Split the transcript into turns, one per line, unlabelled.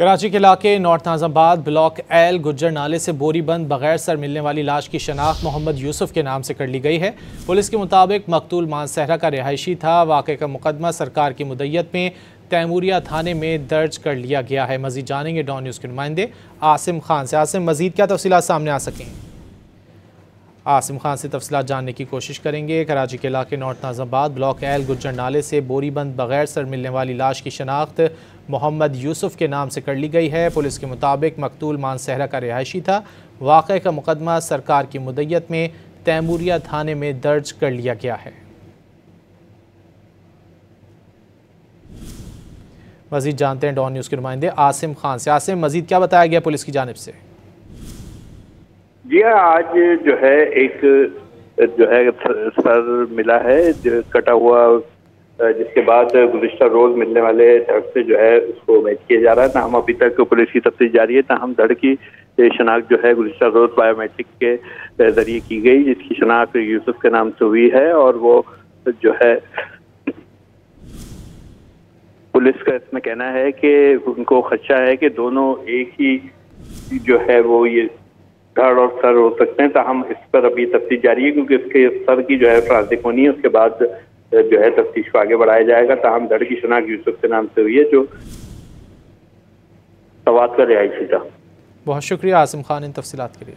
कराची के इलाके north Nazabad block L Gujjar नाले से बोरी बंद बगैर सर मिलने वाली लाश की शनाख्त मोहम्मद यूसुफ के नाम से कर ली गई है। पुलिस के मुताबिक मकतूल मानसहरा का रिहायशी था। वाक़े का मुकदमा सरकार की मुद्दत में तैमूरिया थाने में दर्ज कर लिया गया है। मजीद जानेंगे डॉन न्यूज़ के नुमाइंदे आसिम खान से। आसिम, मजीद क्या तफसीलात सामने आ सकें? आसिम खान से तफसीलात जानने की कोशिश करेंगे। कराची के इलाके north Nazabad block L Gujjar नाले से बोरी बंद बगैर सर मिलने वाली लाश की शनाख्त मोहम्मद यूसुफ के नाम से कर ली गई है। पुलिस के मुताबिक मकतूल मानसहरा का रिहायशी था। वाक़े का मुकदमा सरकार की मुद्दत में तैमूरिया थाने में दर्ज कर लिया गया है। मजीद जानते हैं डॉन न्यूज़ के नुमाइंदे आसिम खान से। आसिम, मजीद क्या बताया गया पुलिस की जानिब से?
जी हाँ, आज जो है एक सर मिला है जो कटा हुआ, जिसके बाद गुज़िश्ता रोज मिलने वाले धड़ से जो है उसको मैच किया जा रहा है। हम अभी तक पुलिस की तफ्तीश जारी है। हम धड़ की शनाख्त जो है गुज़िश्ता रोज बायोमेट्रिक के जरिए की गई, जिसकी शनाख्त यूसुफ के नाम से हुई है। और वो जो है पुलिस का इसमें कहना है कि उनको खदशा है कि दोनों एक ही जो है वो ये धड़ और सर हो सकते हैं। हम इस पर अभी तफ्तीश जारी है, क्योंकि इसके सर की जो है फॉरेंसिक होनी है। उसके बाद जो है तफ्तीश को आगे बढ़ाया जाएगा। हम धड़ की शनाख्त यूसुफ के नाम से हुई है, जो सवात का रिहायशी था।
बहुत शुक्रिया आसिम खान इन तफसीलात के लिए।